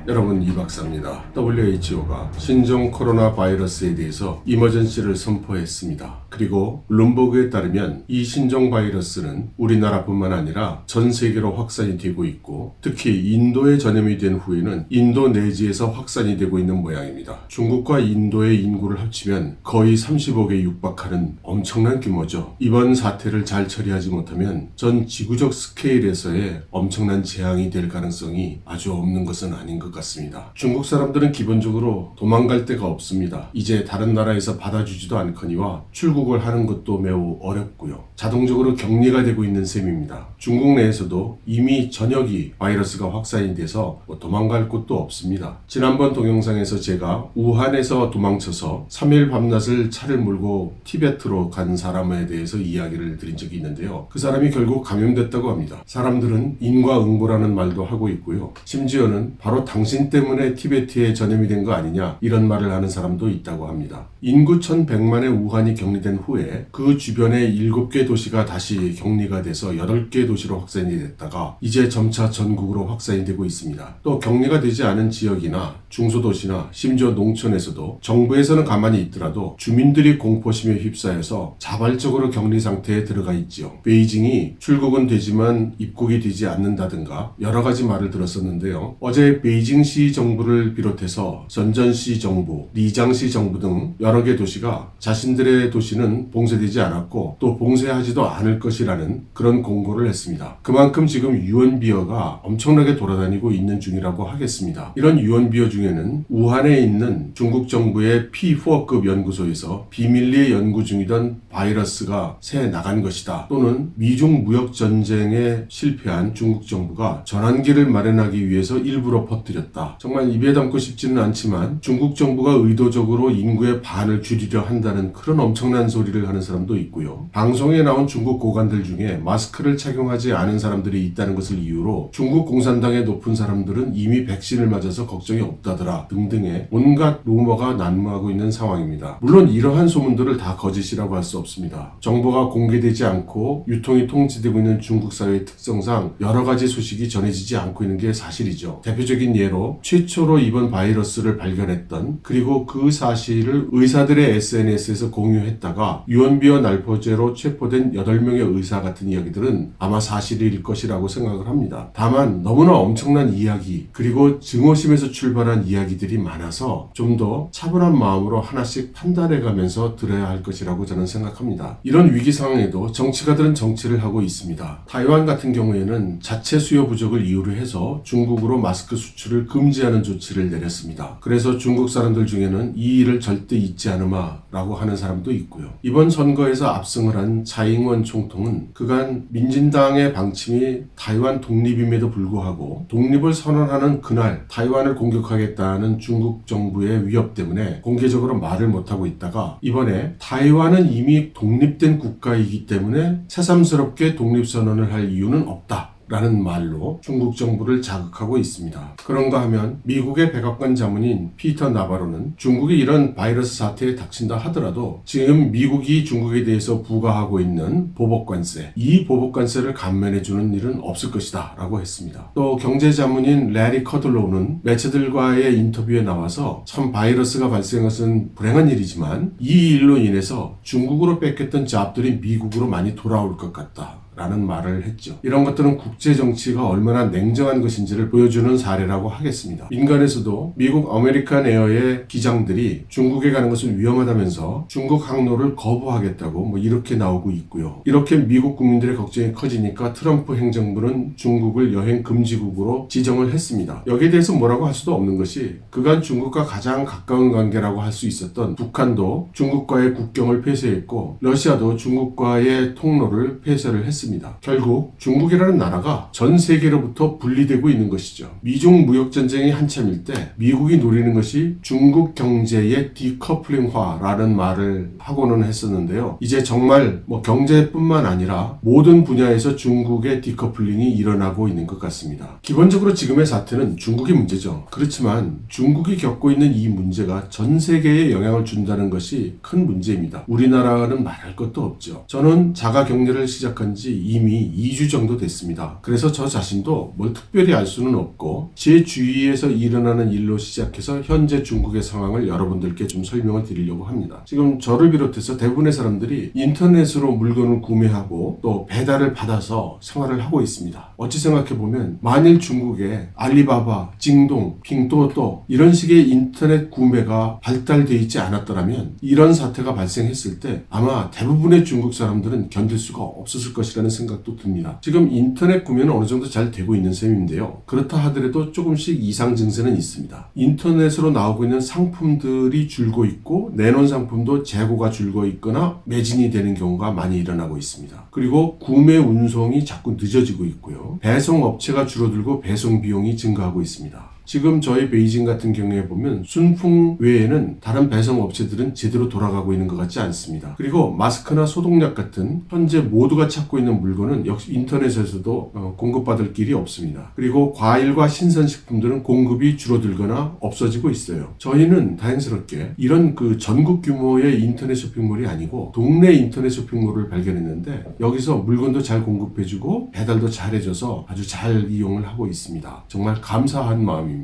여러분, 이 박사입니다. WHO가 신종 코로나 바이러스에 대해서 이머전시를 선포했습니다. 그리고 블룸버그에 따르면 이 신종 바이러스는 우리나라뿐만 아니라 전 세계로 확산이 되고 있고, 특히 인도에 전염이 된 후에는 인도 내지에서 확산이 되고 있는 모양입니다. 중국과 인도의 인구를 합치면 거의 30억에 육박하는 엄청난 규모죠. 이번 사태를 잘 처리하지 못하면 전 지구적 스케일에서의 엄청난 재앙이 될 가능성이 아주 없는 것은 아닌 것 같습니다. 중국 사람들은 기본적으로 도망갈 데가 없습니다. 이제 다른 나라에서 받아주지도 않거니와 출국을 하는 것도 매우 어렵고요. 자동적으로 격리가 되고 있는 셈입니다. 중국 내에서도 이미 전역이 바이러스가 확산이 돼서 도망갈 곳도 없습니다. 지난번 동영상에서 제가 우한에서 도망쳐서 3일 밤낮을 차를 몰고 티베트로 간 사람에 대해서 이야기를 드린 적이 있는데요. 그 사람이 결국 감염됐다고 합니다. 사람들은 인과응보라는 말도 하고 있고요. 심지어는 바로 당신 때문에 티베트에 전염이 된 거 아니냐, 이런 말을 하는 사람도 있다고 합니다. 인구 1100만의 우한이 격리된 후에 그 주변의 7개 도시가 다시 격리가 돼서 8개 도시로 확산이 됐다가 이제 점차 전국으로 확산이 되고 있습니다. 또 격리가 되지 않은 지역이나 중소도시나 심지어 농촌에서도 정부에서는 가만히 있더라도 주민들이 공포심에 휩싸여서 자발적으로 격리 상태에 들어가 있지요. 베이징이 출국은 되지만 입국이 되지 않는다든가 여러 가지 말을 들었었는데요. 어제 베이징시 정부를 비롯해서 전전시 정부, 리장시 정부 등 여러 개 도시가 자신들의 도시는 봉쇄되지 않았고 또 봉쇄하지도 않을 것이라는 그런 공고를 했습니다. 그만큼 지금 유언비어가 엄청나게 돌아다니고 있는 중이라고 하겠습니다. 이런 유언비어 중에는 우한에 있는 중국 정부의 P4급 연구소에서 비밀리에 연구 중이던 바이러스가 새 나간 것이다, 또는 미중 무역 전쟁에 실패한 중국 정부가 전환기를 마련하기 위해서 일부러 퍼뜨렸다. 정말 입에 담고 싶지는 않지만 중국 정부가 의도적으로 인구의 반을 줄이려 한다는 그런 엄청난 소리를 하는 사람도 있고요. 방송에 나온 중국 고관들 중에 마스크를 착용하지 않은 사람들이 있다는 것을 이유로 중국 공산당의 높은 사람들은 이미 백신을 맞아서 걱정이 없다더라 등등의 온갖 루머가 난무하고 있는 상황입니다. 물론 이러한 소문들을 다 거짓이라고 할 수 없습니다. 정보가 공개되지 않고 유통이 통제되고 있는 중국 사회의 특성상 여러 가지 소식이 전해지지 않고 있는 게 사실이죠. 대표적인 예로 최초로 이번 바이러스를 발견했던, 그리고 그 사실을 의사들의 SNS에서 공유했다가 유언비어 날포죄로 체포된 8명의 의사 같은 이야기들은 아마 사실일 것이라고 생각을 합니다. 다만 너무나 엄청난 이야기, 그리고 증오심에서 출발한 이야기들이 많아서 좀 더 차분한 마음으로 하나씩 판단해가면서 들어야 할 것이라고 저는 생각합니다. 이런 위기 상황에도 정치가들은 정치를 하고 있습니다. 타이완 같은 경우에는 자체 수요 부족을 이유로 해서 중국으로 마스크 수출을 금지하는 조치를 내렸습니다. 그래서 중국 사람들 중에는 이 일을 절대 잊지 않으마 라고 하는 사람도 있고요. 이번 선거에서 압승을 한 차잉원 총통은 그간 민진당의 방침이 타이완 독립임에도 불구하고 독립을 선언하는 그날 타이완을 공격하겠다는 중국 정부의 위협 때문에 공개적으로 말을 못하고 있다가 이번에 타이완은 이미 독립된 국가이기 때문에 새삼스럽게 독립선언을 할 이유는 없다 라는 말로 중국 정부를 자극하고 있습니다. 그런가 하면 미국의 백악관 자문인 피터 나바로는 중국이 이런 바이러스 사태에 닥친다 하더라도 지금 미국이 중국에 대해서 부과하고 있는 보복관세, 이 보복관세를 감면해주는 일은 없을 것이다 라고 했습니다. 또 경제자문인 레리 커들로우는 매체들과의 인터뷰에 나와서 참 바이러스가 발생한 것은 불행한 일이지만 이 일로 인해서 중국으로 뺏겼던 잡들이 미국으로 많이 돌아올 것 같다 라는 말을 했죠. 이런 것들은 국제정치가 얼마나 냉정한 것인지를 보여주는 사례라고 하겠습니다. 인간에서도 미국 아메리칸 에어의 기장들이 중국에 가는 것은 위험하다면서 중국 항로를 거부하겠다고 이렇게 나오고 있고요. 이렇게 미국 국민들의 걱정이 커지니까 트럼프 행정부는 중국을 여행 금지국으로 지정을 했습니다. 여기에 대해서 뭐라고 할 수도 없는 것이 그간 중국과 가장 가까운 관계라고 할 수 있었던 북한도 중국과의 국경을 폐쇄했고 러시아도 중국과의 통로를 폐쇄를 했습니다. 결국 중국이라는 나라가 전 세계로부터 분리되고 있는 것이죠. 미중 무역전쟁이 한참일 때 미국이 노리는 것이 중국 경제의 디커플링화라는 말을 하고는 했었는데요. 이제 정말 경제뿐만 아니라 모든 분야에서 중국의 디커플링이 일어나고 있는 것 같습니다. 기본적으로 지금의 사태는 중국이 문제죠. 그렇지만 중국이 겪고 있는 이 문제가 전 세계에 영향을 준다는 것이 큰 문제입니다. 우리나라는 말할 것도 없죠. 저는 자가격리를 시작한 지 지 이미 2주 정도 됐습니다. 그래서 저 자신도 뭘 특별히 알 수는 없고 제 주위에서 일어나는 일로 시작해서 현재 중국의 상황을 여러분들께 좀 설명을 드리려고 합니다. 지금 저를 비롯해서 대부분의 사람들이 인터넷으로 물건을 구매하고 또 배달을 받아서 생활을 하고 있습니다. 어찌 생각해보면 만일 중국에 알리바바, 징동, 핑또또 이런 식의 인터넷 구매가 발달되어 있지 않았더라면 이런 사태가 발생했을 때 아마 대부분의 중국 사람들은 견딜 수가 없었을 것이라는 생각도 듭니다. 지금 인터넷 구매는 어느 정도 잘 되고 있는 셈인데요. 그렇다 하더라도 조금씩 이상 증세는 있습니다. 인터넷으로 나오고 있는 상품들이 줄고 있고 내놓은 상품도 재고가 줄고 있거나 매진이 되는 경우가 많이 일어나고 있습니다. 그리고 구매 운송이 자꾸 늦어지고 있고요. 배송 업체가 줄어들고 배송 비용이 증가하고 있습니다. 지금 저희 베이징 같은 경우에 보면 순풍 외에는 다른 배송 업체들은 제대로 돌아가고 있는 것 같지 않습니다. 그리고 마스크나 소독약 같은 현재 모두가 찾고 있는 물건은 역시 인터넷에서도 공급받을 길이 없습니다. 그리고 과일과 신선식품들은 공급이 줄어들거나 없어지고 있어요. 저희는 다행스럽게 이런 전국 규모의 인터넷 쇼핑몰이 아니고 동네 인터넷 쇼핑몰을 발견했는데 여기서 물건도 잘 공급해주고 배달도 잘 해줘서 아주 잘 이용을 하고 있습니다. 정말 감사한 마음입니다.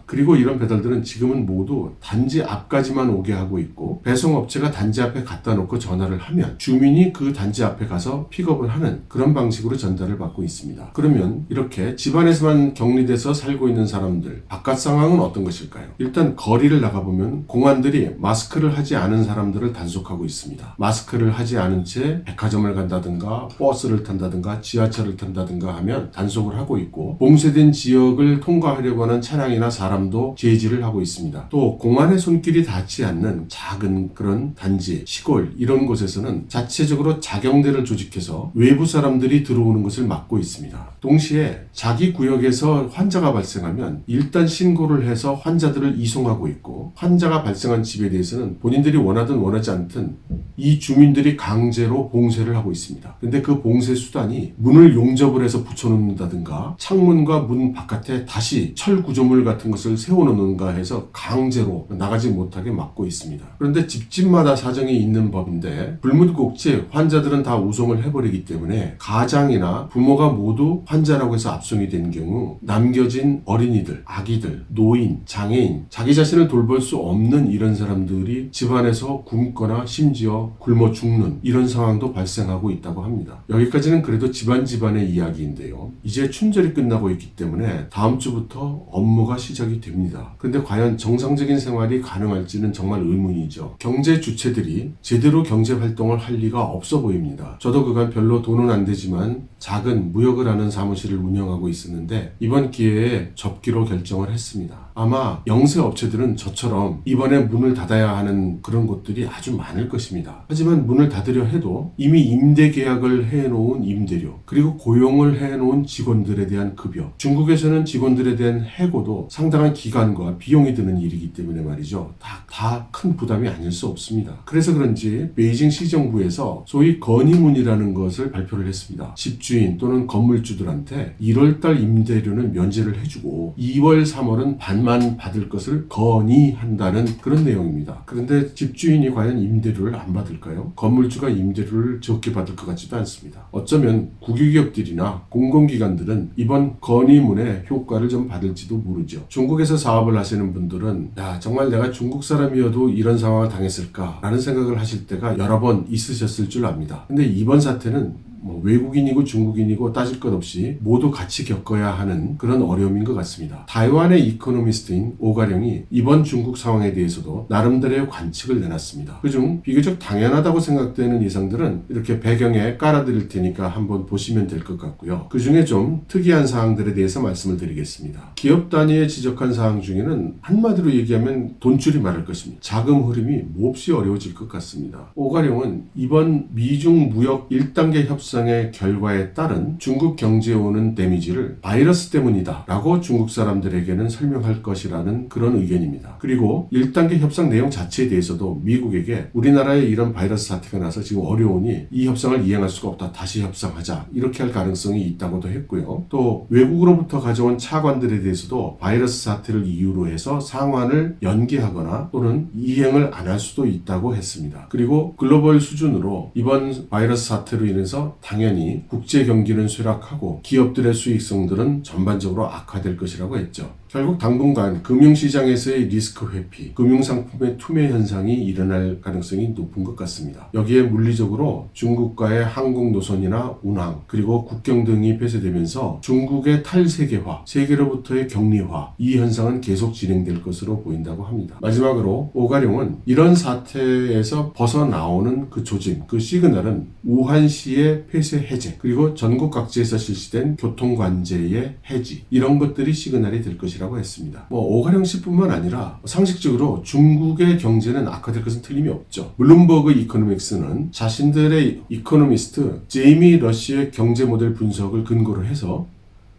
그리고 이런 배달들은 지금은 모두 단지 앞까지만 오게 하고 있고 배송업체가 단지 앞에 갖다 놓고 전화를 하면 주민이 그 단지 앞에 가서 픽업을 하는 그런 방식으로 전달을 받고 있습니다. 그러면 이렇게 집안에서만 격리돼서 살고 있는 사람들 바깥 상황은 어떤 것일까요? 일단 거리를 나가보면 공안들이 마스크를 하지 않은 사람들을 단속하고 있습니다. 마스크를 하지 않은 채 백화점을 간다든가 버스를 탄다든가 지하철을 탄다든가 하면 단속을 하고 있고 봉쇄된 지역을 통과하려고 하는 차량이나 사람도 제지를 하고 있습니다. 또 공안의 손길이 닿지 않는 작은 그런 단지, 시골 이런 곳에서는 자체적으로 자경대를 조직해서 외부 사람들이 들어오는 것을 막고 있습니다. 동시에 자기 구역에서 환자가 발생하면 일단 신고를 해서 환자들을 이송하고 있고 환자가 발생한 집에 대해서는 본인들이 원하든 원하지 않든 이 주민들이 강제로 봉쇄를 하고 있습니다. 근데 그 봉쇄 수단이 문을 용접을 해서 붙여놓는다든가 창문과 문 바깥에 다시 철 구조물 같은 것을 세워놓는가 해서 강제로 나가지 못하게 막고 있습니다. 그런데 집집마다 사정이 있는 법인데 불묻곡지 환자들은 다 우송을 해버리기 때문에 가장이나 부모가 모두 환자라고 해서 압송이 된 경우 남겨진 어린이들, 아기들, 노인, 장애인, 자기 자신을 돌볼 수 없는 이런 사람들이 집안에서 굶거나 심지어 굶어 죽는 이런 상황도 발생하고 있다고 합니다. 여기까지는 그래도 집안의 이야기인데요. 이제 춘절이 끝나고 있기 때문에 다음 주부터 업무가 시작이 됩니다. 그런데 과연 정상적인 생활이 가능할지는 정말 의문이죠. 경제 주체들이 제대로 경제 활동을 할 리가 없어 보입니다. 저도 그간 별로 돈은 안 되지만 작은 무역을 하는 사무실을 운영하고 있었는데 이번 기회에 접기로 결정을 했습니다. 아마 영세 업체들은 저처럼 이번에 문을 닫아야 하는 그런 곳들이 아주 많을 것입니다. 하지만 문을 닫으려 해도 이미 임대 계약을 해놓은 임대료 그리고 고용을 해놓은 직원들에 대한 급여 중국에서는 직원들에 대한 해고도 상당한 기간과 비용이 드는 일이기 때문에 말이죠. 다 큰 부담이 아닐 수 없습니다. 그래서 그런지 베이징 시정부에서 소위 건의문이라는 것을 발표를 했습니다. 집주인 또는 건물주들한테 1월달 임대료는 면제를 해주고 2월, 3월은 반만 받을 것을 건의한다는 그런 내용입니다. 그런데 집주인이 과연 임대료를 안 받을까요? 건물주가 임대료를 적게 받을 것 같지도 않습니다. 어쩌면 국유기업들이나 공공기관들은 이번 건의문의 효과를 좀 받을지도 모르죠. 중국에서 사업을 하시는 분들은 정말 내가 중국 사람이어도 이런 상황을 당했을까 라는 생각을 하실 때가 여러 번 있으셨을 줄 압니다. 근데 이번 사태는 외국인이고 중국인이고 따질 것 없이 모두 같이 겪어야 하는 그런 어려움인 것 같습니다. 타이완의 이코노미스트인 오가령이 이번 중국 상황에 대해서도 나름대로의 관측을 내놨습니다. 그중 비교적 당연하다고 생각되는 이상들은 이렇게 배경에 깔아드릴 테니까 한번 보시면 될 것 같고요. 그 중에 좀 특이한 사항들에 대해서 말씀을 드리겠습니다. 기업 단위에 지적한 사항 중에는 한마디로 얘기하면 돈줄이 마를 것입니다. 자금 흐름이 몹시 어려워질 것 같습니다. 오가령은 이번 미중 무역 1단계 협상 의 결과에 따른 중국 경제에 오는 데미지를 바이러스 때문이다 라고 중국 사람들에게는 설명할 것이라는 그런 의견입니다. 그리고 1단계 협상 내용 자체에 대해서도 미국에게 우리나라에 이런 바이러스 사태가 나서 지금 어려우니 이 협상을 이행할 수가 없다. 다시 협상하자. 이렇게 할 가능성이 있다고도 했고요. 또 외국으로부터 가져온 차관들에 대해서도 바이러스 사태를 이유로 해서 상환을 연기하거나 또는 이행을 안 할 수도 있다고 했습니다. 그리고 글로벌 수준으로 이번 바이러스 사태로 인해서 당연히 국제 경기는 쇠락하고 기업들의 수익성들은 전반적으로 악화될 것이라고 했죠. 결국 당분간 금융시장에서의 리스크 회피, 금융상품의 투매 현상이 일어날 가능성이 높은 것 같습니다. 여기에 물리적으로 중국과의 항공 노선이나 운항, 그리고 국경 등이 폐쇄되면서 중국의 탈세계화, 세계로부터의 격리화, 이 현상은 계속 진행될 것으로 보인다고 합니다. 마지막으로 오가룡은 이런 사태에서 벗어나오는 그 조짐, 그 시그널은 우한시의 폐쇄 해제, 그리고 전국 각지에서 실시된 교통관제의 해지, 이런 것들이 시그널이 될 것이라고 했습니다. 오가룡 씨뿐만 아니라 상식적으로 중국의 경제는 악화될 것은 틀림이 없죠. 블룸버그 이코노믹스는 자신들의 이코노미스트 제이미 러시의 경제 모델 분석을 근거로 해서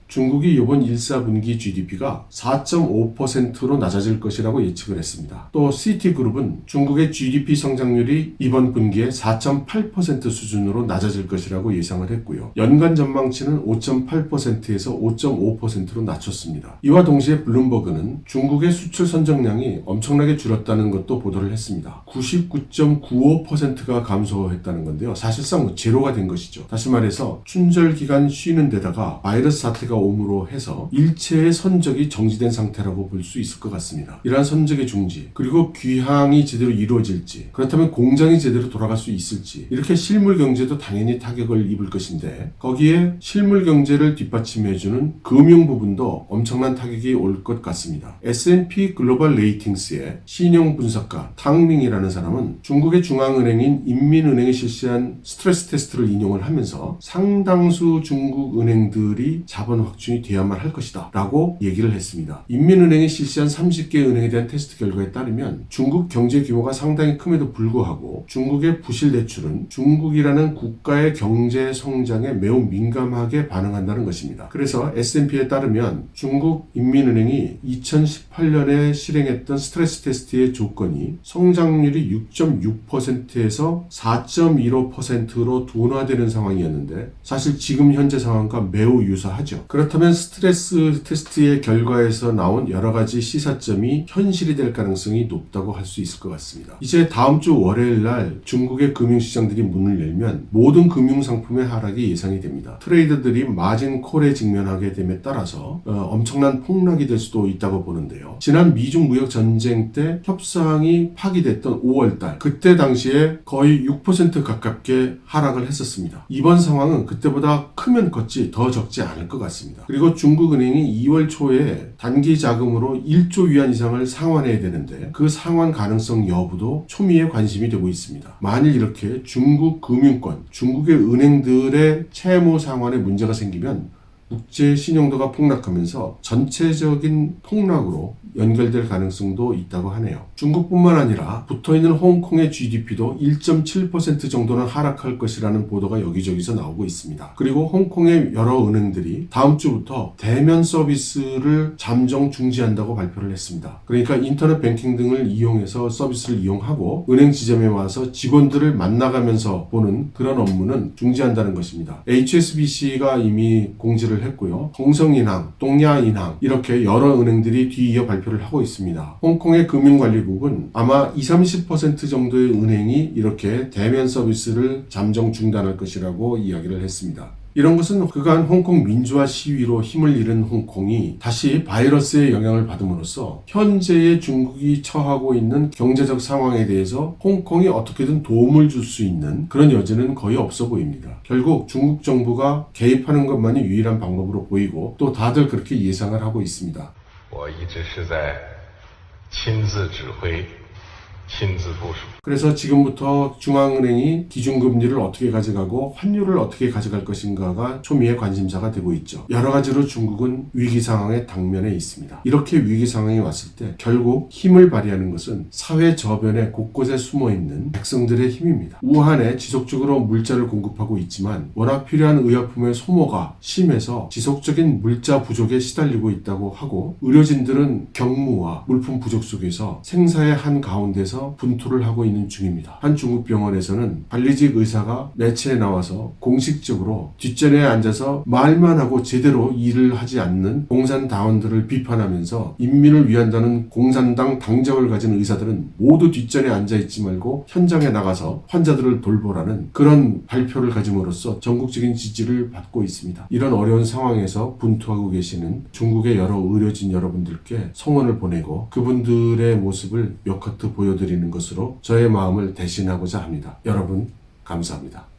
중국이 이번 1사분기 GDP가 4.5%로 낮아질 것이라고 예측을 했습니다. 또 시티그룹은 중국의 GDP 성장률이 이번 분기에 4.8% 수준으로 낮아질 것이라고 예상을 했고요. 연간 전망치는 5.8%에서 5.5%로 낮췄습니다. 이와 동시에 블룸버그는 중국의 수출 선정량이 엄청나게 줄었다는 것도 보도를 했습니다. 99.95%가 감소했다는 건데요. 사실상 제로가 된 것이죠. 다시 말해서 춘절 기간 쉬는 데다가 바이러스 사태가 옴으로 해서 일체의 선적이 정지된 상태라고 볼 수 있을 것 같습니다. 이러한 선적의 중지, 그리고 귀향이 제대로 이루어질지, 그렇다면 공장이 제대로 돌아갈 수 있을지, 이렇게 실물 경제도 당연히 타격을 입을 것인데 거기에 실물 경제를 뒷받침해주는 금융 부분도 엄청난 타격이 올 것 같습니다. S&P 글로벌 레이팅스의 신용 분석가 탕밍이라는 사람은 중국의 중앙은행인 인민은행이 실시한 스트레스 테스트를 인용을 하면서 상당수 중국 은행들이 자본 확충이 돼야만 할 것이다 라고 얘기를 했습니다. 인민은행이 실시한 30개 은행에 대한 테스트 결과에 따르면 중국 경제 규모가 상당히 큼에도 불구하고 중국의 부실 대출은 중국이라는 국가의 경제 성장에 매우 민감하게 반응한다는 것입니다. 그래서 S&P에 따르면 중국 인민은행이 2018년에 실행했던 스트레스 테스트의 조건이 성장률이 6.6%에서 4.15%로 둔화되는 상황이었는데 사실 지금 현재 상황과 매우 유사하죠. 그렇다면 스트레스 테스트의 결과에서 나온 여러 가지 시사점이 현실이 될 가능성이 높다고 할 수 있을 것 같습니다. 이제 다음 주 월요일 날 중국의 금융시장들이 문을 열면 모든 금융상품의 하락이 예상이 됩니다. 트레이더들이 마진 콜에 직면하게 됨에 따라서 엄청난 폭락이 될 수도 있다고 보는데요. 지난 미중 무역 전쟁 때 협상이 파기됐던 5월 달, 그때 당시에 거의 6% 가깝게 하락을 했었습니다. 이번 상황은 그때보다 크면 컸지 더 적지 않을 것 같습니다. 그리고 중국은행이 2월 초에 단기 자금으로 1조 위안 이상을 상환해야 되는데 그 상환 가능성 여부도 초미의 관심이 되고 있습니다. 만일 이렇게 중국 금융권, 중국의 은행들의 채무 상환에 문제가 생기면 국제 신용도가 폭락하면서 전체적인 폭락으로 연결될 가능성도 있다고 하네요. 중국뿐만 아니라 붙어있는 홍콩의 GDP도 1.7% 정도는 하락할 것이라는 보도가 여기저기서 나오고 있습니다. 그리고 홍콩의 여러 은행들이 다음 주부터 대면 서비스를 잠정 중지한다고 발표를 했습니다. 그러니까 인터넷 뱅킹 등을 이용해서 서비스를 이용하고 은행 지점에 와서 직원들을 만나가면서 보는 그런 업무는 중지한다는 것입니다. HSBC가 이미 공지를 했고요. 홍성인항, 동야인항 이렇게 여러 은행들이 뒤이어 발표를 하고 있습니다. 홍콩의 금융관리국은 아마 20-30% 정도의 은행이 이렇게 대면 서비스를 잠정 중단할 것이라고 이야기를 했습니다. 이런 것은 그간 홍콩 민주화 시위로 힘을 잃은 홍콩이 다시 바이러스의 영향을 받음으로써 현재의 중국이 처하고 있는 경제적 상황에 대해서 홍콩이 어떻게든 도움을 줄 수 있는 그런 여지는 거의 없어 보입니다. 결국 중국 정부가 개입하는 것만이 유일한 방법으로 보이고 또 다들 그렇게 예상을 하고 있습니다. 我一直是在亲自指挥 亲自部署. 그래서 지금부터 중앙은행이 기준금리를 어떻게 가져가고 환율을 어떻게 가져갈 것인가가 초미의 관심사가 되고 있죠. 여러 가지로 중국은 위기 상황에 당면해 있습니다. 이렇게 위기 상황이 왔을 때 결국 힘을 발휘하는 것은 사회 저변에 곳곳에 숨어있는 백성들의 힘입니다. 우한에 지속적으로 물자를 공급하고 있지만 워낙 필요한 의약품의 소모가 심해서 지속적인 물자 부족에 시달리고 있다고 하고 의료진들은 경무와 물품 부족 속에서 생사의 한 가운데서 관련해서 분투를 하고 있는 중입니다. 한 중국 병원에서는 관리직 의사가 매체에 나와서 공식적으로 뒷전에 앉아서 말만 하고 제대로 일을 하지 않는 공산당원들을 비판하면서 인민을 위한다는 공산당 당적을 가진 의사들은 모두 뒷전에 앉아있지 말고 현장에 나가서 환자들을 돌보라는 그런 발표를 가짐으로써 전국적인 지지를 받고 있습니다. 이런 어려운 상황에서 분투하고 계시는 중국의 여러 의료진 여러분들께 성원을 보내고 그분들의 모습을 몇 커트 보여드리는 것으로 저의 마음을 대신하고자 합니다. 여러분 감사합니다.